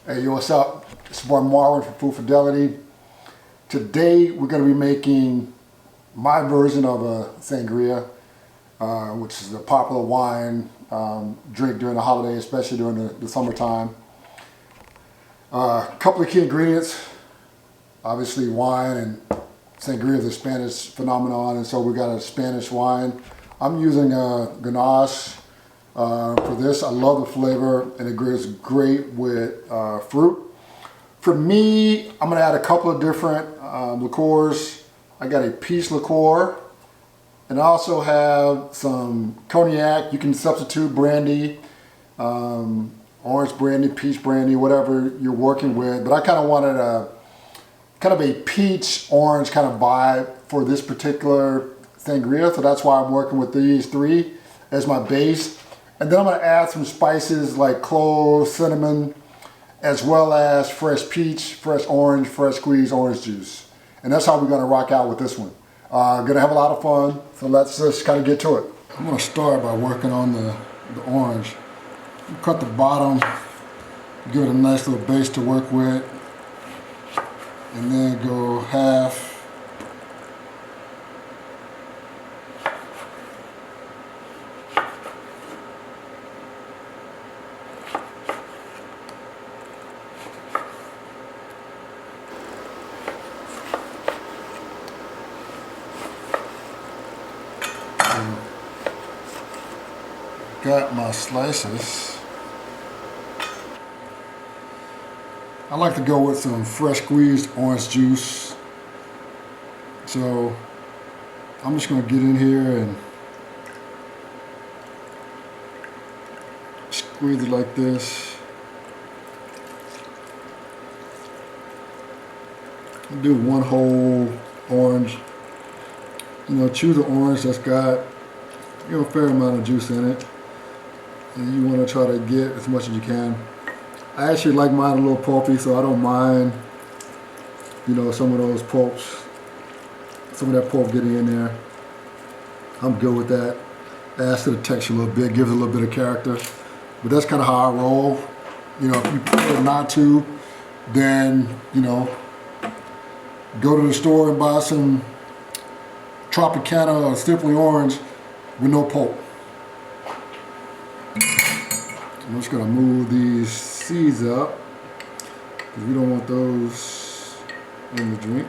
Hey, yo, what's up? It's your boy Marvin from Food Fidelity. Today we're going to be making my version of a sangria, which is a popular wine drink during the holidays, especially during the summertime. A couple of key ingredients, obviously wine, and sangria is a Spanish phenomenon, and so we got a Spanish wine. I'm using a Garnache for this. I love the flavor, and it goes great with fruit. For me, I'm gonna add a couple of different liqueurs. I got a peach liqueur, and I also have some cognac. You can substitute brandy, orange brandy, peach brandy, whatever you're working with. But I kind of wanted a kind of a peach orange kind of vibe for this particular sangria, so that's why I'm working with these three as my base. And then I'm going to add some spices like cloves, cinnamon, as well as fresh peach, fresh orange, fresh squeezed orange juice. And that's how we're going to rock out with this one. Going to have a lot of fun, so let's just kind of get to it. I'm going to start by working on the orange. Cut the bottom, give it a nice little base to work with, and then go half. Got my slices. I like to go with some fresh squeezed orange juice. So I'm just going to get in here and squeeze it like this. Do one whole orange. You know, choose an orange that's got a fair amount of juice in it. And you want to try to get as much as you can. I actually like mine a little pulpy, so I don't mind, some of those pulps, some of that pulp getting in there. I'm good with that. Adds to the texture a little bit, gives it a little bit of character. But that's kind of how I roll. If you prefer not to, then, go to the store and buy some Tropicana or Simply Orange with no pulp. I'm just going to move these seeds up because we don't want those in the drink.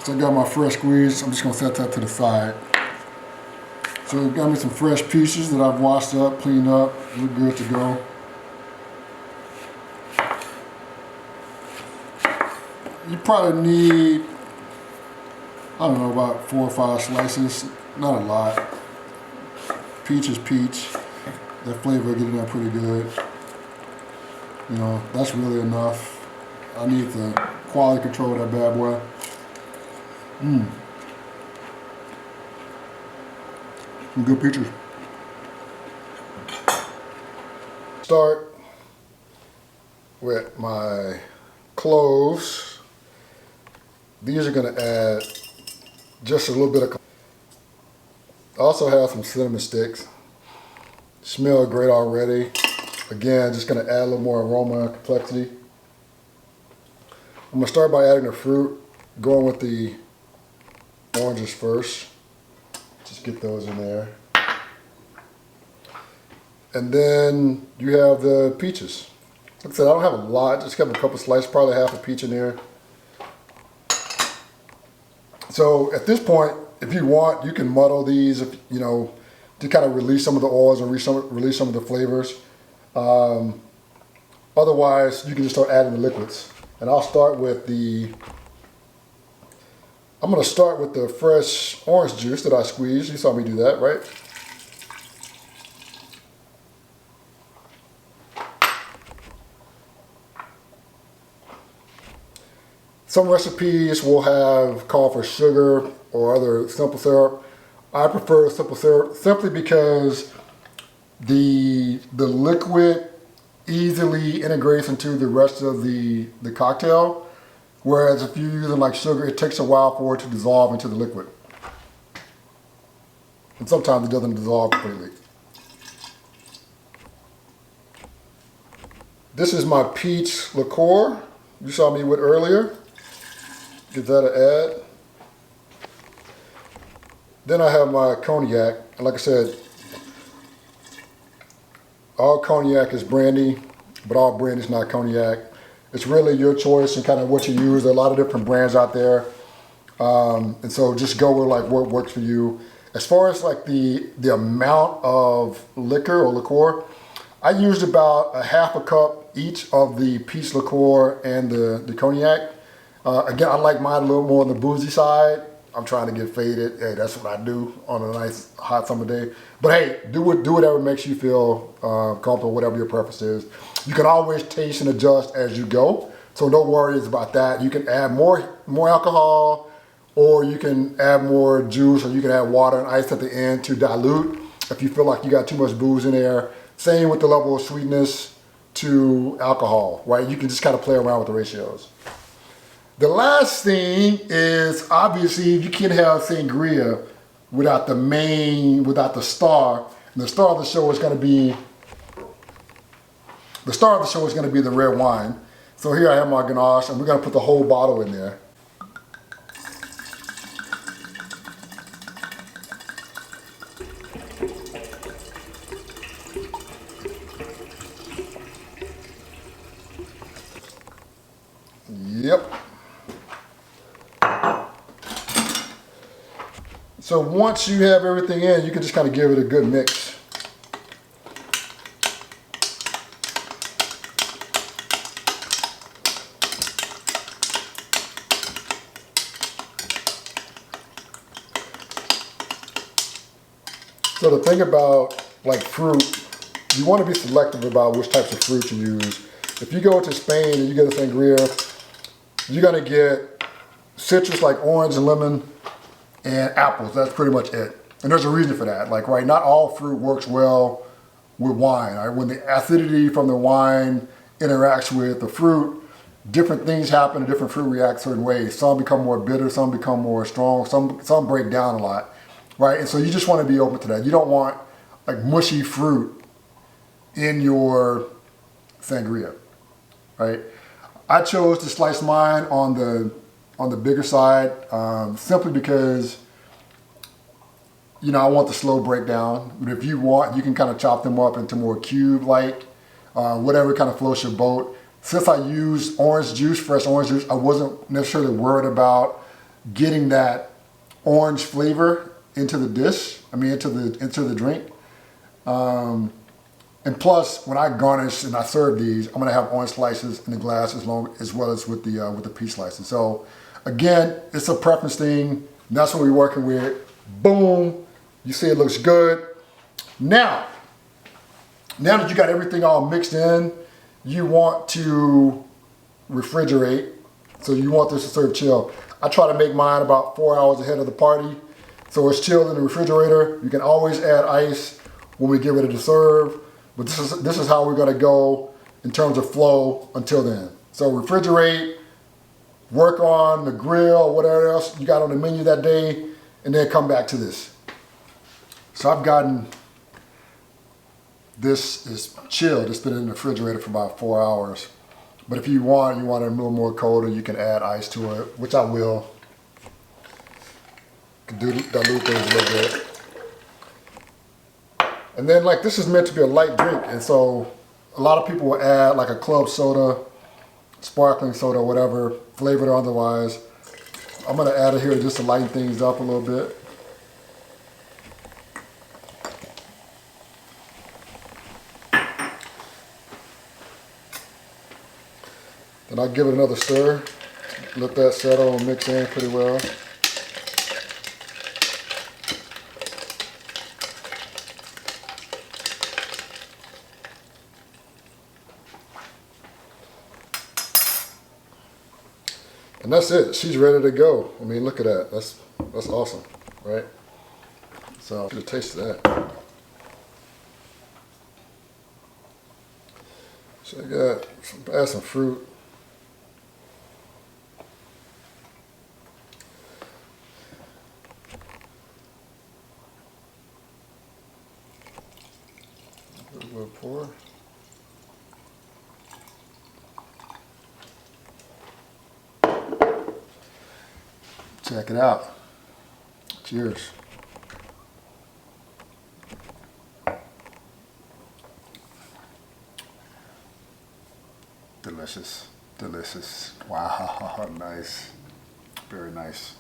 So I got my fresh squeeze. I'm just going to set that to the side. So I got me some fresh peaches that I've washed up, cleaned up. We're good to go. You probably need, I don't know, about 4 or 5 slices, not a lot. Peach is peach. That flavor get in there pretty good. That's really enough. I need to quality control that bad boy. Some good peaches. Start with my cloves. These are going to add just a little bit of. I also have some cinnamon sticks. Smell great already. Again, just going to add a little more aroma and complexity. I'm going to start by adding the fruit, going with the oranges first. Just get those in there. And then you have the peaches. Like I said, I don't have a lot, just have a couple slices, probably half a peach in there. So at this point, if you want, you can muddle these, to kind of release some of the oils and release some of the flavors. Otherwise, you can just start adding the liquids. And I'll start with I'm going to start with the fresh orange juice that I squeezed. You saw me do that, right? Some recipes will call for sugar or other simple syrup. I prefer simple syrup simply because the liquid easily integrates into the rest of the cocktail. Whereas if you're using like sugar, it takes a while for it to dissolve into the liquid. and sometimes it doesn't dissolve completely. This is my peach liqueur you saw me with earlier. Give that an add. Then I have my cognac, and like I said, all cognac is brandy, but all brandy is not cognac. It's really your choice and kind of what you use. There are a lot of different brands out there, and so just go with like what works for you. As far as like the amount of liquor or liqueur, I used about a half a cup each of the peach liqueur and the cognac. Again, I like mine a little more on the boozy side. I'm trying to get faded. Hey, that's what I do on a nice hot summer day. But hey, do whatever makes you feel comfortable, whatever your preference is. You can always taste and adjust as you go, so no worries about that. You can add more alcohol, or you can add more juice, or you can add water and ice at the end to dilute if you feel like you got too much booze in there. Same with the level of sweetness to alcohol, right? You can just kind of play around with the ratios. The last thing is, obviously, you can't have sangria without the star. And the star of the show is going to be the red wine. So here I have my Garnache, and we're going to put the whole bottle in there. Yep. So once you have everything in, you can just kind of give it a good mix. So the thing about like fruit, you want to be selective about which types of fruit you use. If you go to Spain and you get a sangria, you're going to get citrus like orange and lemon and apples. That's pretty much it. And there's a reason for that. Like, right, not all fruit works well with wine. Right? When the acidity from the wine interacts with the fruit, different things happen and different fruit react certain ways. Some become more bitter, some become more strong, some break down a lot, right? And so you just want to be open to that. You don't want like mushy fruit in your sangria, right? I chose to slice mine on the bigger side, simply because, you know, I want the slow breakdown. But if you want, you can kind of chop them up into more cube-like, whatever kind of floats your boat. Since I used orange juice, fresh orange juice, I wasn't necessarily worried about getting that orange flavor into the dish. I mean, into the drink. And plus, when I garnish and I serve these, I'm gonna have orange slices in the glass as well as with the peach slices. So again, it's a preference thing. That's what we're working with. Boom, you see it looks good. Now that you got everything all mixed in, you want to refrigerate. So you want this to serve chill. I try to make mine about 4 hours ahead of the party. So it's chilled in the refrigerator. You can always add ice when we get ready to serve. But this is how we're gonna go in terms of flow until then. So refrigerate, work on the grill, whatever else you got on the menu that day, and then come back to this. So I've gotten, this is chilled. It's been in the refrigerator for about 4 hours. But if you want it a little more colder, you can add ice to it, which I will. You can dilute things a little bit. And then, like, this is meant to be a light drink, and so a lot of people will add like a club soda, sparkling soda, whatever, flavored or otherwise. I'm gonna add it here just to lighten things up a little bit. Then I'll give it another stir, let that settle and mix in pretty well. And that's it. She's ready to go. I mean, look at that. That's awesome, right? So get a taste of that. So I got add some fruit. a little pour. Check it out. Cheers. Delicious, delicious. Wow, nice. Very nice.